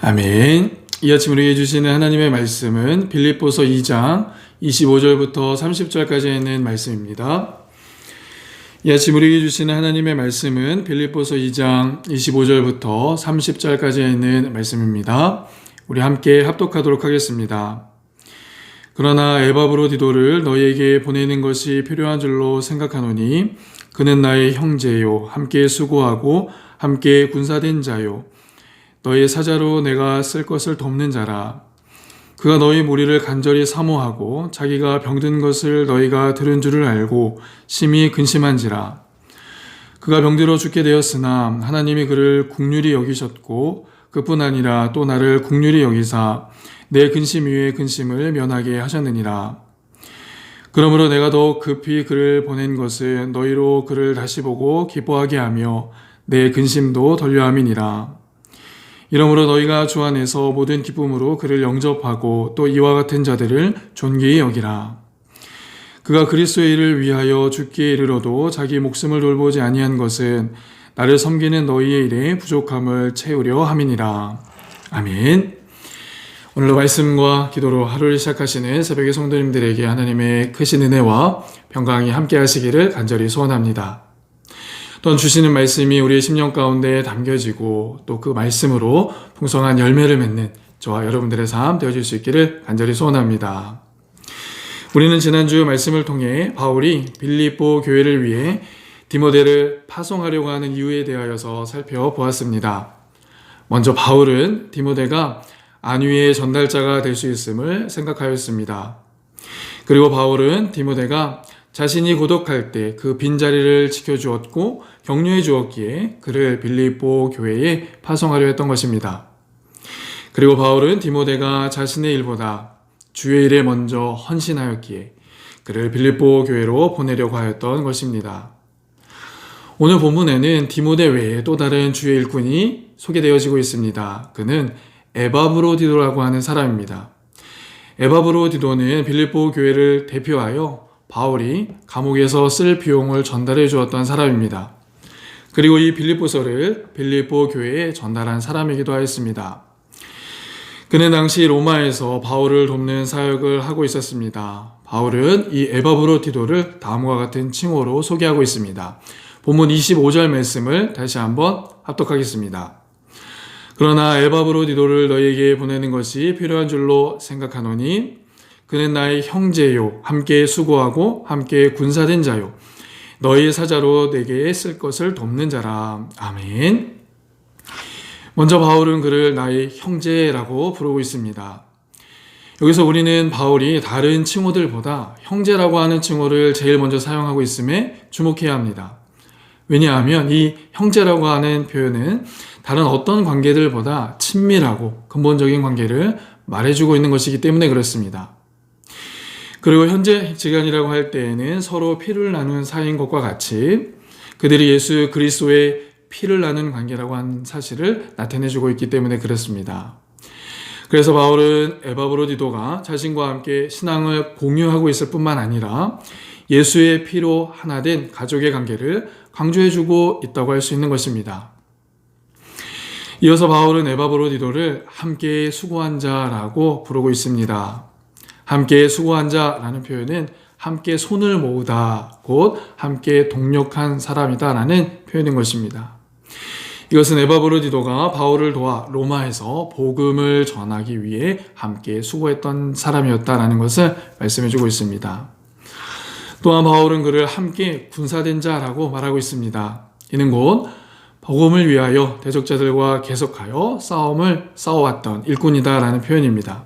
아멘. 이 아침 우리에게 주시는 하나님의 말씀은 빌립보서 2장 25절부터 30절까지 있는 말씀입니다. 이 아침 우리에게 주시는 하나님의 말씀은 빌립보서 2장 25절부터 30절까지 있는 말씀입니다. 우리 함께 합독하도록 하겠습니다. 그러나 에바브로디도를 너희에게 보내는 것이 필요한 줄로 생각하노니 그는 나의 형제요 함께 수고하고 함께 군사된 자요 너희의 사자로 내가 쓸 것을 돕는 자라. 그가 너희 무리를 간절히 사모하고 자기가 병든 것을 너희가 들은 줄을 알고 심히 근심한지라. 그가 병들어 죽게 되었으나 하나님이 그를 긍휼히 여기셨고 그뿐 아니라 또 나를 긍휼히 여기사 내 근심 위에 근심을 면하게 하셨느니라. 그러므로 내가 더욱 급히 그를 보낸 것은 너희로 그를 다시 보고 기뻐하게 하며 내 근심도 덜려함이니라. 이러므로 너희가 주 안에서 모든 기쁨으로 그를 영접하고 또 이와 같은 자들을 존귀히 여기라. 그가 그리스도의 일을 위하여 죽기에 이르러도 자기 목숨을 돌보지 아니한 것은 나를 섬기는 너희의 일에 부족함을 채우려 함이니라. 아멘. 오늘도 말씀과 기도로 하루를 시작하시는 새벽의 성도님들에게 하나님의 크신 은혜와 평강이 함께 하시기를 간절히 소원합니다. 또한 주시는 말씀이 우리의 심령 가운데 담겨지고 또 그 말씀으로 풍성한 열매를 맺는 저와 여러분들의 삶 되어질 수 있기를 간절히 소원합니다. 우리는 지난주 말씀을 통해 바울이 빌립보 교회를 위해 디모데를 파송하려고 하는 이유에 대하여서 살펴보았습니다. 먼저 바울은 디모데가 안위의 전달자가 될 수 있음을 생각하였습니다. 그리고 바울은 디모데가 자신이 고독할 때 그 빈자리를 지켜주었고 격려해 주었기에 그를 빌립보 교회에 파송하려 했던 것입니다. 그리고 바울은 디모데가 자신의 일보다 주의 일에 먼저 헌신하였기에 그를 빌립보 교회로 보내려고 하였던 것입니다. 오늘 본문에는 디모데 외에 또 다른 주의 일꾼이 소개되어지고 있습니다. 그는 에바브로디도라고 하는 사람입니다. 에바브로디도는 빌립보 교회를 대표하여 바울이 감옥에서 쓸 비용을 전달해 주었던 사람입니다. 그리고 이 빌립보서를 빌립보 교회에 전달한 사람이기도 하였습니다. 그는 당시 로마에서 바울을 돕는 사역을 하고 있었습니다. 바울은 이 에바브로디도를 다음과 같은 칭호로 소개하고 있습니다. 본문 25절 말씀을 다시 한번 합독하겠습니다. 그러나 에바브로디도를 너희에게 보내는 것이 필요한 줄로 생각하노니 그는 나의 형제요 함께 수고하고 함께 군사된 자요 너희의 사자로 내게 쓸 것을 돕는 자라. 아멘. 먼저 바울은 그를 나의 형제라고 부르고 있습니다. 여기서 우리는 바울이 다른 칭호들보다 형제라고 하는 칭호를 제일 먼저 사용하고 있음에 주목해야 합니다. 왜냐하면 이 형제라고 하는 표현은 다른 어떤 관계들보다 친밀하고 근본적인 관계를 말해주고 있는 것이기 때문에 그렇습니다. 그리고 현재 지간이라고 할 때에는 서로 피를 나눈 사이인 것과 같이 그들이 예수 그리스도의 피를 나눈 관계라고 하는 사실을 나타내주고 있기 때문에 그렇습니다. 그래서 바울은 에바브로디도가 자신과 함께 신앙을 공유하고 있을 뿐만 아니라 예수의 피로 하나 된 가족의 관계를 강조해주고 있다고 할 수 있는 것입니다. 이어서 바울은 에바브로디도를 함께 수고한 자라고 부르고 있습니다. 함께 수고한 자라는 표현은 함께 손을 모으다, 곧 함께 동력한 사람이다 라는 표현인 것입니다. 이것은 에바브로디도가 바울을 도와 로마에서 복음을 전하기 위해 함께 수고했던 사람이었다라는 것을 말씀해주고 있습니다. 또한 바울은 그를 함께 군사된 자라고 말하고 있습니다. 이는 곧 복음을 위하여 대적자들과 계속하여 싸움을 싸워왔던 일꾼이다라는 표현입니다.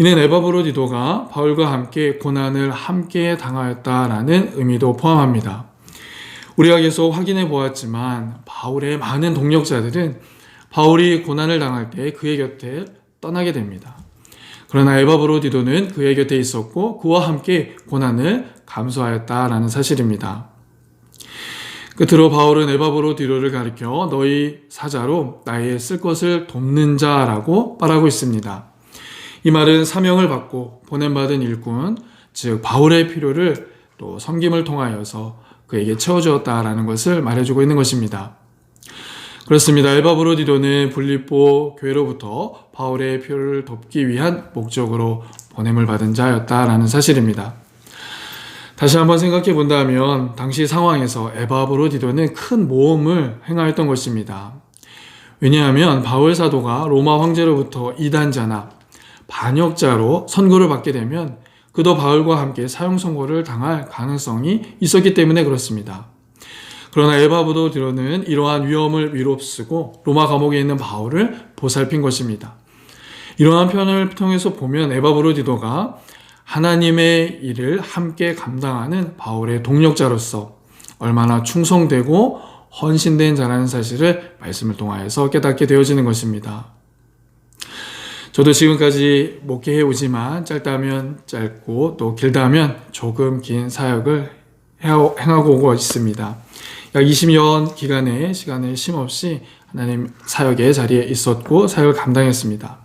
이는 에바브로디도가 바울과 함께 고난을 함께 당하였다라는 의미도 포함합니다. 우리가 계속 확인해 보았지만 바울의 많은 동력자들은 바울이 고난을 당할 때 그의 곁에 떠나게 됩니다. 그러나 에바브로디도는 그의 곁에 있었고 그와 함께 고난을 감수하였다라는 사실입니다. 끝으로 바울은 에바브로디도를 가리켜 너희 사자로 나의 쓸 것을 돕는 자라고 말하고 있습니다. 이 말은 사명을 받고 보냄받은 일꾼, 즉 바울의 필요를 또 섬김을 통하여서 그에게 채워주었다라는 것을 말해주고 있는 것입니다. 그렇습니다. 에바브로디도는 빌립보 교회로부터 바울의 표를 돕기 위한 목적으로 보냄을 받은 자였다라는 사실입니다. 다시 한번 생각해 본다면 당시 상황에서 에바브로디도는 큰 모험을 행하였던 것입니다. 왜냐하면 바울 사도가 로마 황제로부터 이단자나 반역자로 선고를 받게 되면 그도 바울과 함께 사형 선고를 당할 가능성이 있었기 때문에 그렇습니다. 그러나 에바브로디도는 이러한 위험을 위롭쓰고 로마 감옥에 있는 바울을 보살핀 것입니다. 이러한 편을 통해서 보면 에바브로디도가 하나님의 일을 함께 감당하는 바울의 동력자로서 얼마나 충성되고 헌신된 자라는 사실을 말씀을 통하여서 깨닫게 되어지는 것입니다. 저도 지금까지 목회해 오지만 짧다면 짧고 또 길다면 조금 긴 사역을 행하고 오고 있습니다. 약 20년 기간의 시간을 쉼없이 하나님 사역의 자리에 있었고 사역을 감당했습니다.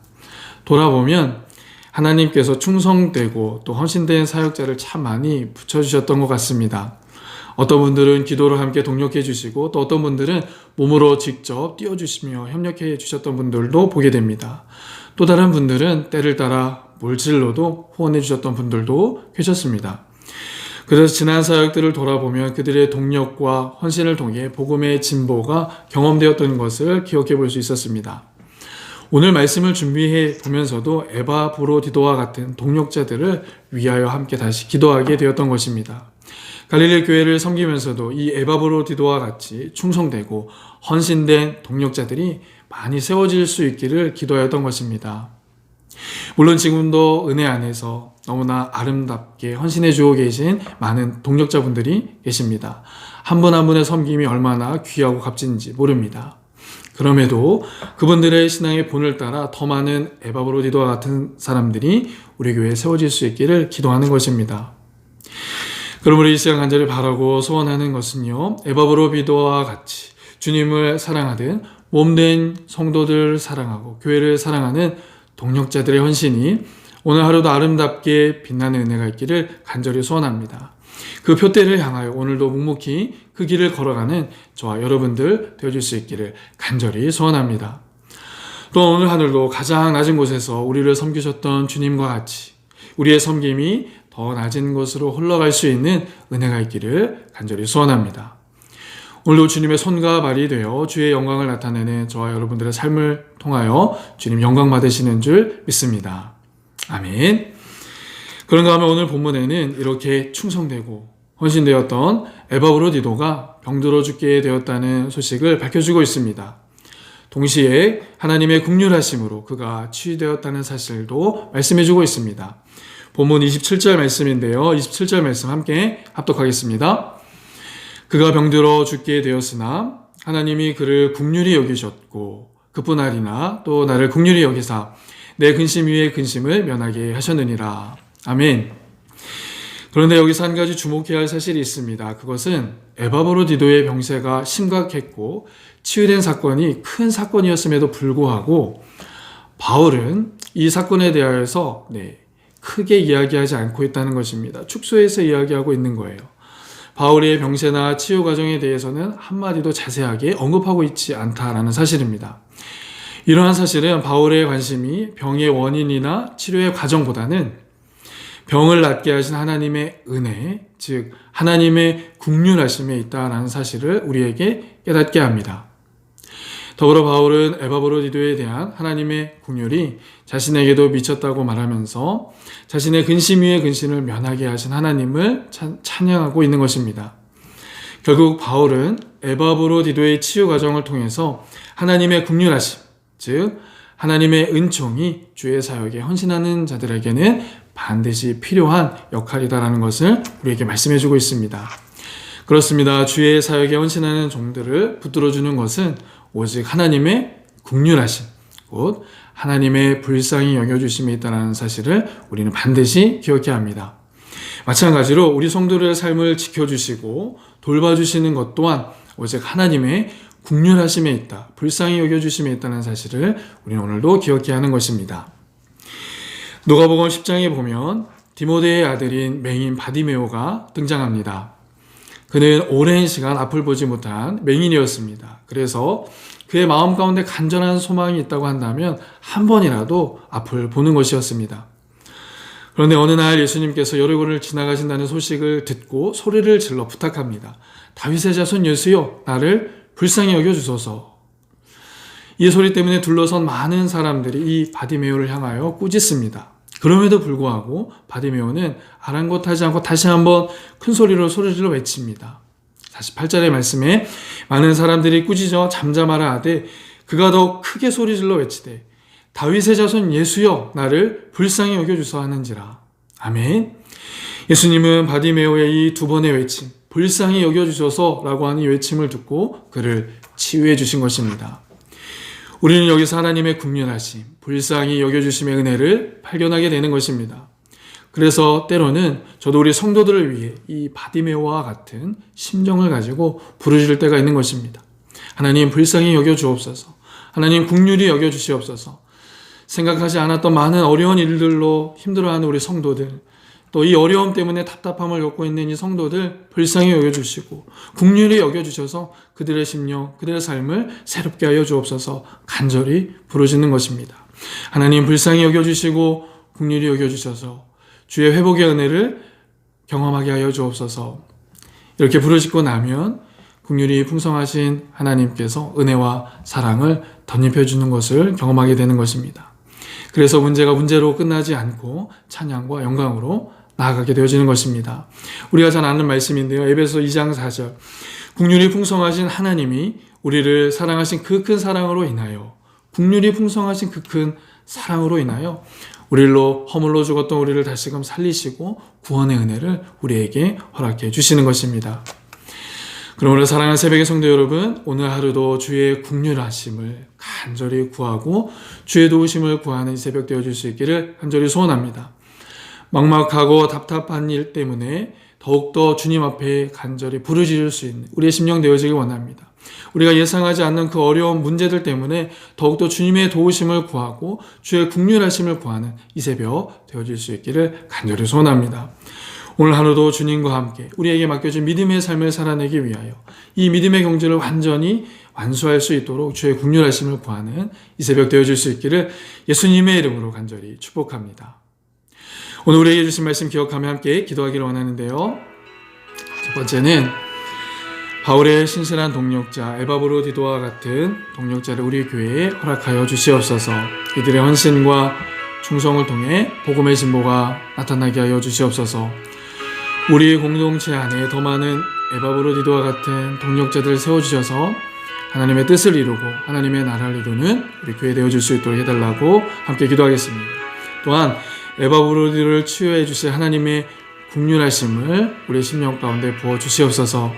돌아보면 하나님께서 충성되고 또 헌신된 사역자를 참 많이 붙여주셨던 것 같습니다. 어떤 분들은 기도로 함께 동력해 주시고 또 어떤 분들은 몸으로 직접 띄워주시며 협력해 주셨던 분들도 보게 됩니다. 또 다른 분들은 때를 따라 물질로도 후원해 주셨던 분들도 계셨습니다. 그래서 지난 사역들을 돌아보면 그들의 동력과 헌신을 통해 복음의 진보가 경험되었던 것을 기억해 볼 수 있었습니다. 오늘 말씀을 준비해 보면서도 에바브로디도와 같은 동력자들을 위하여 함께 다시 기도하게 되었던 것입니다. 갈릴리 교회를 섬기면서도 이 에바브로디도와 같이 충성되고 헌신된 동력자들이 많이 세워질 수 있기를 기도하였던 것입니다. 물론 지금도 은혜 안에서 너무나 아름답게 헌신해 주고 계신 많은 동력자분들이 계십니다. 한 분 한 분의 섬김이 얼마나 귀하고 값진지 모릅니다. 그럼에도 그분들의 신앙의 본을 따라 더 많은 에바브로디도와 같은 사람들이 우리 교회에 세워질 수 있기를 기도하는 것입니다. 그러므로 이 시간 간절히 바라고 소원하는 것은요, 에바브로디도와 같이 주님을 사랑하듯 몸된 성도들을 사랑하고 교회를 사랑하는 동력자들의 헌신이 오늘 하루도 아름답게 빛나는 은혜가 있기를 간절히 소원합니다. 그 표대를 향하여 오늘도 묵묵히 그 길을 걸어가는 저와 여러분들 되어줄 수 있기를 간절히 소원합니다. 또 오늘 하늘도 가장 낮은 곳에서 우리를 섬기셨던 주님과 같이 우리의 섬김이 더 낮은 곳으로 흘러갈 수 있는 은혜가 있기를 간절히 소원합니다. 오늘도 주님의 손과 발이 되어 주의 영광을 나타내는 저와 여러분들의 삶을 통하여 주님 영광 받으시는 줄 믿습니다. 아멘. 그런가 하면 오늘 본문에는 이렇게 충성되고 헌신되었던 에바브로디도가 병들어 죽게 되었다는 소식을 밝혀주고 있습니다. 동시에 하나님의 긍휼하심으로 그가 치유되었다는 사실도 말씀해주고 있습니다. 본문 27절 말씀인데요. 27절 말씀 함께 합독하겠습니다. 그가 병들어 죽게 되었으나 하나님이 그를 긍휼히 여기셨고 그뿐 아니라 또 나를 긍휼히 여기사 내 근심 위에 근심을 면하게 하셨느니라. 아멘. 그런데 여기서 한 가지 주목해야 할 사실이 있습니다. 그것은 에바브로디도의 병세가 심각했고 치유된 사건이 큰 사건이었음에도 불구하고 바울은 이 사건에 대하여서 크게 이야기하지 않고 있다는 것입니다. 축소해서 이야기하고 있는 거예요. 바울의 병세나 치유 과정에 대해서는 한마디도 자세하게 언급하고 있지 않다라는 사실입니다. 이러한 사실은 바울의 관심이 병의 원인이나 치료의 과정보다는 병을 낫게 하신 하나님의 은혜, 즉 하나님의 긍휼하심에 있다라는 사실을 우리에게 깨닫게 합니다. 더불어 바울은 에바브로디도에 대한 하나님의 긍휼이 자신에게도 미쳤다고 말하면서 자신의 근심 위에 근심을 면하게 하신 하나님을 찬양하고 있는 것입니다. 결국 바울은 에바브로디도의 치유 과정을 통해서 하나님의 긍휼하심, 즉 하나님의 은총이 주의 사역에 헌신하는 자들에게는 반드시 필요한 역할이다라는 것을 우리에게 말씀해주고 있습니다. 그렇습니다. 주의 사역에 헌신하는 종들을 붙들어주는 것은 오직 하나님의 긍휼하심, 곧 하나님의 불쌍히 여겨주심에 있다는 사실을 우리는 반드시 기억해야 합니다. 마찬가지로 우리 성도들의 삶을 지켜주시고 돌봐주시는 것 또한 오직 하나님의 긍휼하심에 있다, 불쌍히 여겨주심에 있다는 사실을 우리는 오늘도 기억해야 하는 것입니다. 누가복음 10장에 보면 디모데의 아들인 맹인 바디메오가 등장합니다. 그는 오랜 시간 앞을 보지 못한 맹인이었습니다. 그래서 그의 마음 가운데 간절한 소망이 있다고 한다면 한 번이라도 앞을 보는 것이었습니다. 그런데 어느 날 예수님께서 여리고를 지나가신다는 소식을 듣고 소리를 질러 부탁합니다. 다윗의 자손 예수여, 나를 불쌍히 여겨주소서. 이 소리 때문에 둘러선 많은 사람들이 이 바디메오를 향하여 꾸짖습니다. 그럼에도 불구하고 바디메오는 아랑곳하지 않고 다시 한번 큰 소리로 소리질러 외칩니다. 48절의 말씀에 많은 사람들이 꾸짖어 잠잠하라 하되 그가 더 크게 소리질러 외치되 다윗의 자손 예수여, 나를 불쌍히 여겨주소 하는지라. 아멘. 예수님은 바디메오의 이 두 번의 외침, 불쌍히 여겨주소서라고 하는 이 외침을 듣고 그를 치유해 주신 것입니다. 우리는 여기서 하나님의 국률하심, 불쌍히 여겨주심의 은혜를 발견하게 되는 것입니다. 그래서 때로는 저도 우리 성도들을 위해 이 바디메오와 같은 심정을 가지고 부르짖을 때가 있는 것입니다. 하나님 불쌍히 여겨주옵소서. 하나님 국률이 여겨주시옵소서. 생각하지 않았던 많은 어려운 일들로 힘들어하는 우리 성도들, 또 이 어려움 때문에 답답함을 겪고 있는 이 성도들 불쌍히 여겨주시고 국률이 여겨주셔서 그들의 심령, 그들의 삶을 새롭게 하여 주옵소서 간절히 부르짖는 것입니다. 하나님 불쌍히 여겨주시고 국률이 여겨주셔서 주의 회복의 은혜를 경험하게 하여 주옵소서. 이렇게 부르짖고 나면 국률이 풍성하신 하나님께서 은혜와 사랑을 덧입혀 주는 것을 경험하게 되는 것입니다. 그래서 문제가 문제로 끝나지 않고 찬양과 영광으로 나아가게 되어지는 것입니다. 우리가 잘 아는 말씀인데요. 에베소 2장 4절. 국률이 풍성하신 하나님이 우리를 사랑하신 그 큰 사랑으로 인하여, 국률이 풍성하신 그 큰 사랑으로 인하여 우리로 허물로 죽었던 우리를 다시금 살리시고 구원의 은혜를 우리에게 허락해 주시는 것입니다. 그러므로 사랑하는 새벽의 성도 여러분, 오늘 하루도 주의 국률하심을 간절히 구하고 주의 도우심을 구하는 이 새벽 되어줄 수 있기를 간절히 소원합니다. 막막하고 답답한 일 때문에 더욱더 주님 앞에 간절히 부르짖을 수 있는 우리의 심령 되어지길 원합니다. 우리가 예상하지 않는 그 어려운 문제들 때문에 더욱더 주님의 도우심을 구하고 주의 국률하심을 구하는 이 새벽 되어질 수 있기를 간절히 소원합니다. 오늘 하루도 주님과 함께 우리에게 맡겨진 믿음의 삶을 살아내기 위하여 이 믿음의 경지를 완전히 완수할 수 있도록 주의 국률하심을 구하는 이 새벽 되어질 수 있기를 예수님의 이름으로 간절히 축복합니다. 오늘 우리에게 주신 말씀 기억하며 함께 기도하기를 원하는데요. 첫 번째는 바울의 신실한 동력자 에바브로디도와 같은 동력자를 우리 교회에 허락하여 주시옵소서. 이들의 헌신과 충성을 통해 복음의 진보가 나타나게 하여 주시옵소서. 우리 공동체 안에 더 많은 에바브로디도와 같은 동력자들을 세워주셔서 하나님의 뜻을 이루고 하나님의 나라를 이루는 우리 교회 되어줄 수 있도록 해달라고 함께 기도하겠습니다. 또한 에바브로디도를 치유해 주실 하나님의 국률하심을 우리 심령 가운데 부어 주시옵소서.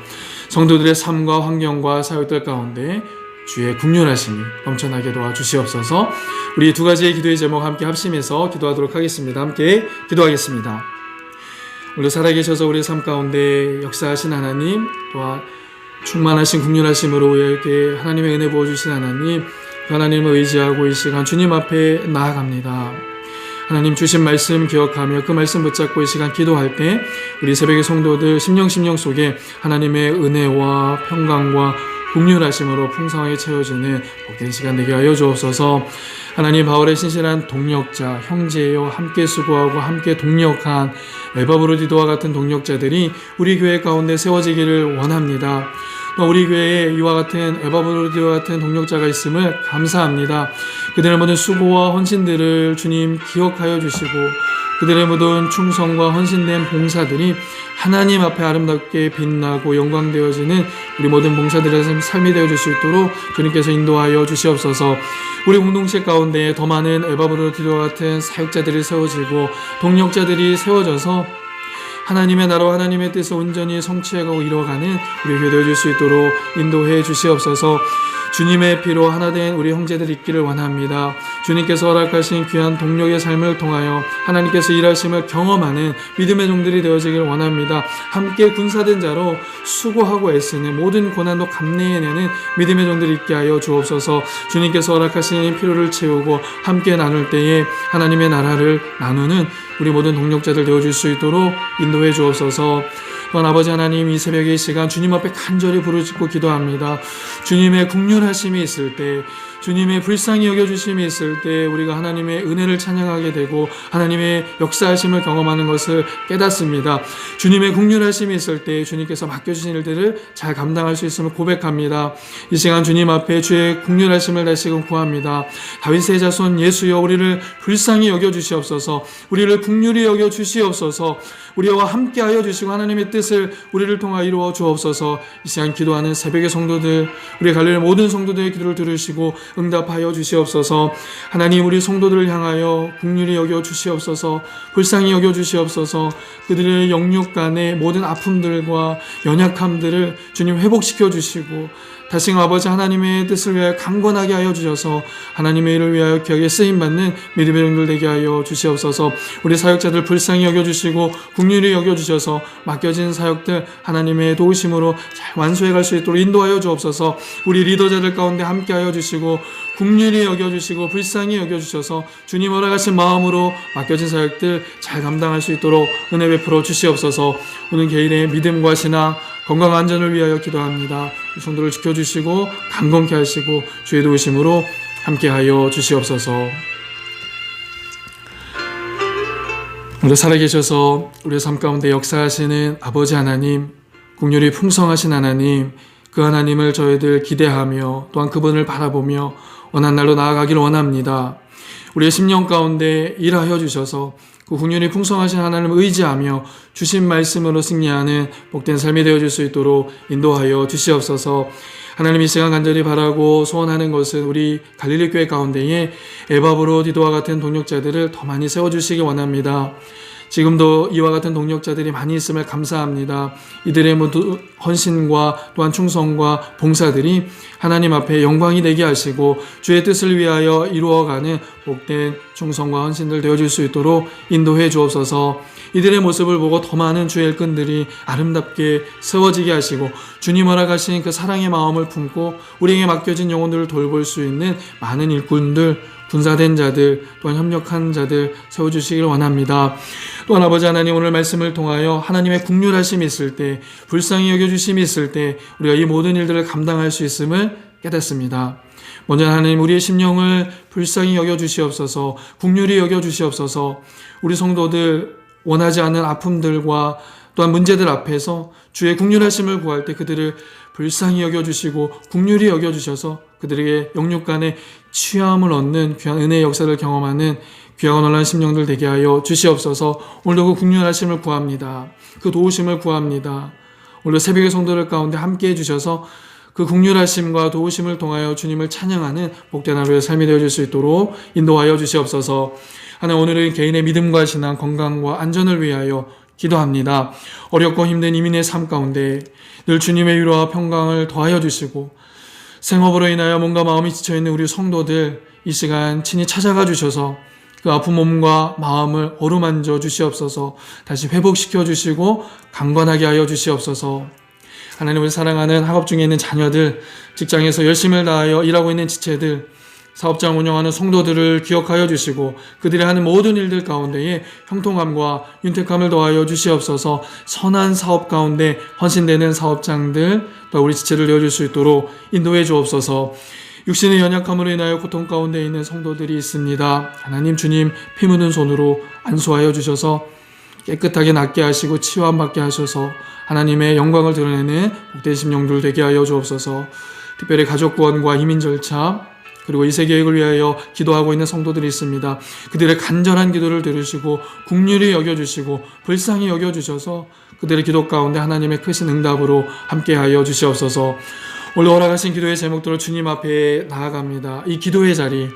성도들의 삶과 환경과 사역들 가운데 주의 국률하심이 넘쳐나게 도와주시옵소서. 우리 두 가지의 기도의 제목 함께 합심해서 기도하도록 하겠습니다. 함께 기도하겠습니다. 오늘 살아계셔서 우리의 삶 가운데 역사하신 하나님, 또한 충만하신 국률하심으로 우리에게 하나님의 은혜 부어주신 하나님, 그 하나님을 의지하고 이 시간 주님 앞에 나아갑니다. 하나님 주신 말씀 기억하며 그 말씀 붙잡고 이 시간 기도할 때 우리 새벽의 성도들 심령 속에 하나님의 은혜와 평강과 국률하심으로 풍성하게 채워지는 복된 시간 되게 하여 주옵소서. 하나님 바울의 신실한 동력자, 형제여 함께 수고하고 함께 동력한 에바브로디도와 같은 동력자들이 우리 교회 가운데 세워지기를 원합니다. 우리 교회에 이와 같은 에바브로디도와 같은 동력자가 있음을 감사합니다. 그들의 모든 수고와 헌신들을 주님 기억하여 주시고 그들의 모든 충성과 헌신된 봉사들이 하나님 앞에 아름답게 빛나고 영광되어지는 우리 모든 봉사들의 삶이 되어줄 수 있도록 주님께서 인도하여 주시옵소서. 우리 공동체 가운데 더 많은 에바브로디도와 같은 사역자들이 세워지고 동력자들이 세워져서 하나님의 나라와 하나님의 뜻을 온전히 성취해가고 이뤄가는 우리 교회 되어줄 수 있도록 인도해 주시옵소서. 주님의 피로 하나된 우리 형제들 있기를 원합니다. 주님께서 허락하신 귀한 동력의 삶을 통하여 하나님께서 일하심을 경험하는 믿음의 종들이 되어지기를 원합니다. 함께 군사된 자로 수고하고 애쓰는 모든 고난도 감내해내는 믿음의 종들이 있게 하여 주옵소서. 주님께서 허락하신 피로를 채우고 함께 나눌 때에 하나님의 나라를 나누는 우리 모든 동력자들 되어줄 수 있도록 인도해 주옵소서. 또한 아버지 하나님, 이 새벽에 이 시간 주님 앞에 간절히 부르짖고 기도합니다. 주님의 긍휼하심이 있을 때, 주님의 불쌍히 여겨주심이 있을 때 우리가 하나님의 은혜를 찬양하게 되고 하나님의 역사하심을 경험하는 것을 깨닫습니다. 주님의 긍휼하심이 있을 때 주님께서 맡겨주신 일들을 잘 감당할 수 있음을 고백합니다. 이 시간 주님 앞에 주의 긍휼하심을 다시금 구합니다. 다윗의 자손 예수여, 우리를 불쌍히 여겨주시옵소서. 우리를 긍휼히 여겨주시옵소서. 우리와 함께하여 주시고 하나님의 뜻을 우리를 통하여 이루어 주옵소서. 이 시간 기도하는 새벽의 성도들, 우리 갈릴리 모든 성도들의 기도를 들으시고 응답하여 주시옵소서. 하나님, 우리 성도들을 향하여 긍휼히 여겨 주시옵소서. 불쌍히 여겨 주시옵소서. 그들의 영육 간의 모든 아픔들과 연약함들을 주님 회복시켜 주시고 다시금 아버지 하나님의 뜻을 위하여 강건하게 하여 주셔서 하나님의 일을 위하여 귀하게 쓰임받는 믿음의 영들 되게 하여 주시옵소서. 우리 사역자들 불쌍히 여겨주시고 긍휼히 여겨주셔서 맡겨진 사역들 하나님의 도우심으로 잘 완수해 갈 수 있도록 인도하여 주옵소서. 우리 리더자들 가운데 함께 하여 주시고 긍휼히 여겨주시고 불쌍히 여겨주셔서 주님 허락하신 마음으로 맡겨진 사역들 잘 감당할 수 있도록 은혜 베풀어 주시옵소서. 오늘 개인의 믿음과 신앙, 건강 안전을 위하여 기도합니다. 성도를 지켜주시고 강건케 하시고 주의 도우심으로 함께하여 주시옵소서. 오늘 살아계셔서 우리의 삶 가운데 역사하시는 아버지 하나님, 긍휼이 풍성하신 하나님, 그 하나님을 저희들 기대하며 또한 그분을 바라보며 원한 날로 나아가기를 원합니다. 우리의 심령 가운데 일하여 주셔서 그 긍휼이 풍성하신 하나님을 의지하며 주신 말씀으로 승리하는 복된 삶이 되어줄 수 있도록 인도하여 주시옵소서. 하나님, 이 시간 간절히 바라고 소원하는 것은 우리 갈릴리 교회 가운데에 에바브로 디도와 같은 동력자들을 더 많이 세워주시기 원합니다. 지금도 이와 같은 동력자들이 많이 있음을 감사합니다. 이들의 모두 헌신과 또한 충성과 봉사들이 하나님 앞에 영광이 되게 하시고 주의 뜻을 위하여 이루어가는 복된 충성과 헌신들 되어줄 수 있도록 인도해 주옵소서. 이들의 모습을 보고 더 많은 주의 일꾼들이 아름답게 세워지게 하시고 주님 허락하신 그 사랑의 마음을 품고 우리에게 맡겨진 영혼들을 돌볼 수 있는 많은 일꾼들, 군사된 자들, 또한 협력한 자들 세워주시길 원합니다. 또한 아버지 하나님, 오늘 말씀을 통하여 하나님의 긍휼하심이 있을 때, 불쌍히 여겨주심이 있을 때 우리가 이 모든 일들을 감당할 수 있음을 깨닫습니다. 먼저 하나님, 우리의 심령을 불쌍히 여겨주시옵소서. 긍휼히 여겨주시옵소서. 우리 성도들 원하지 않는 아픔들과 또한 문제들 앞에서 주의 긍휼하심을 구할 때 그들을 불쌍히 여겨주시고 긍휼히 여겨주셔서 그들에게 영육 간의 취함을 얻는 귀한 은혜의 역사를 경험하는 귀하고 놀라운 심령들 되게 하여 주시옵소서. 오늘도 그 긍휼하심을 구합니다. 그 도우심을 구합니다. 오늘 새벽의 성도들 가운데 함께 해주셔서 그 긍휼하심과 도우심을 통하여 주님을 찬양하는 복된 하루의 삶이 되어줄 수 있도록 인도하여 주시옵소서. 하나님, 오늘은 개인의 믿음과 신앙, 건강과 안전을 위하여 기도합니다. 어렵고 힘든 이민의 삶 가운데 늘 주님의 위로와 평강을 더하여 주시고 생업으로 인하여 몸과 마음이 지쳐있는 우리 성도들 이 시간 친히 찾아가 주셔서 그 아픈 몸과 마음을 어루만져 주시옵소서. 다시 회복시켜 주시고 강건하게 하여 주시옵소서. 하나님을 사랑하는 학업 중에 있는 자녀들, 직장에서 열심을 다하여 일하고 있는 지체들, 사업장 운영하는 성도들을 기억하여 주시고 그들이 하는 모든 일들 가운데에 형통함과 윤택함을 더하여 주시옵소서. 선한 사업 가운데 헌신되는 사업장들, 또 우리 지체를 내어줄 수 있도록 인도해 주옵소서. 육신의 연약함으로 인하여 고통 가운데 있는 성도들이 있습니다. 하나님, 주님 피 묻은 손으로 안수하여 주셔서 깨끗하게 낫게 하시고 치유함받게 하셔서 하나님의 영광을 드러내는 복된 심령들 되게 하여 주옵소서. 특별히 가족 구원과 이민 절차, 그리고 이 세계획을 위하여 기도하고 있는 성도들이 있습니다. 그들의 간절한 기도를 들으시고 긍휼히 여겨주시고 불쌍히 여겨주셔서 그들의 기도 가운데 하나님의 크신 응답으로 함께하여 주시옵소서. 오늘 허락하신 기도의 제목들을 주님 앞에 나아갑니다. 이 기도의 자리,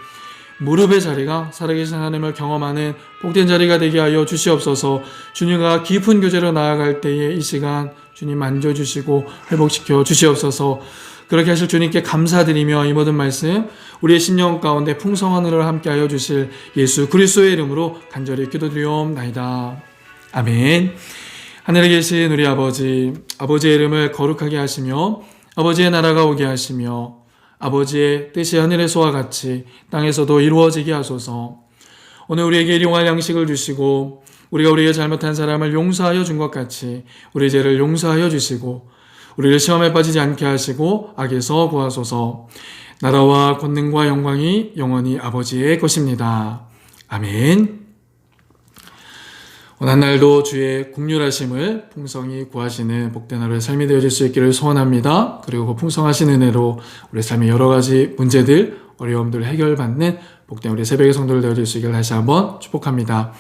무릎의 자리가 살아계신 하나님을 경험하는 복된 자리가 되게 하여 주시옵소서. 주님과 깊은 교제로 나아갈 때에 이 시간 주님 만져주시고 회복시켜 주시옵소서. 그렇게 하실 주님께 감사드리며 이 모든 말씀 우리의 심령 가운데 풍성한 은혜를 함께하여 주실 예수 그리스도의 이름으로 간절히 기도드리옵나이다. 아멘. 하늘에 계신 우리 아버지, 아버지의 이름을 거룩하게 하시며 아버지의 나라가 오게 하시며 아버지의 뜻이 하늘에서와 같이 땅에서도 이루어지게 하소서. 오늘 우리에게 일용할 양식을 주시고 우리가 우리에게 잘못한 사람을 용서하여 준 것 같이 우리 죄를 용서하여 주시고 우리를 시험에 빠지지 않게 하시고 악에서 구하소서. 나라와 권능과 영광이 영원히 아버지의 것입니다. 아멘. 오늘 한 날도 주의 긍휼하심을 풍성히 구하시는 복된 하루의 삶이 되어질 수 있기를 소원합니다. 그리고 그 풍성하신 은혜로 우리 삶의 여러 가지 문제들, 어려움들 해결받는 복된 우리 새벽의 성도들 되어질 수 있기를 다시 한번 축복합니다.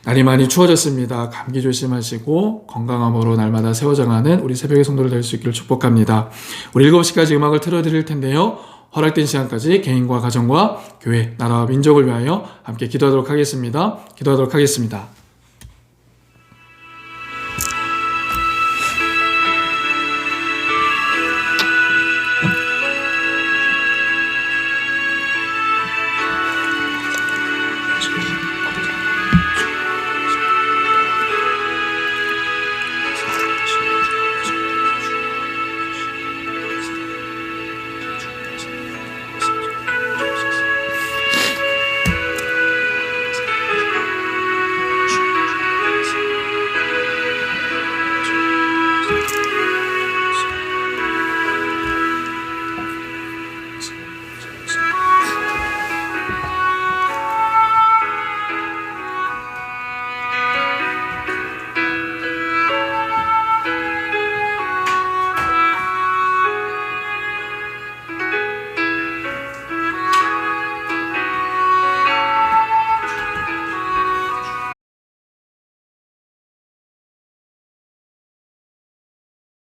날이 많이 추워졌습니다. 감기 조심하시고 건강함으로 날마다 세워져가는 우리 새벽의 성도들 될 수 있기를 축복합니다. 우리 7시까지 음악을 틀어드릴 텐데요. 허락된 시간까지 개인과 가정과 교회, 나라와 민족을 위하여 함께 기도하도록 하겠습니다.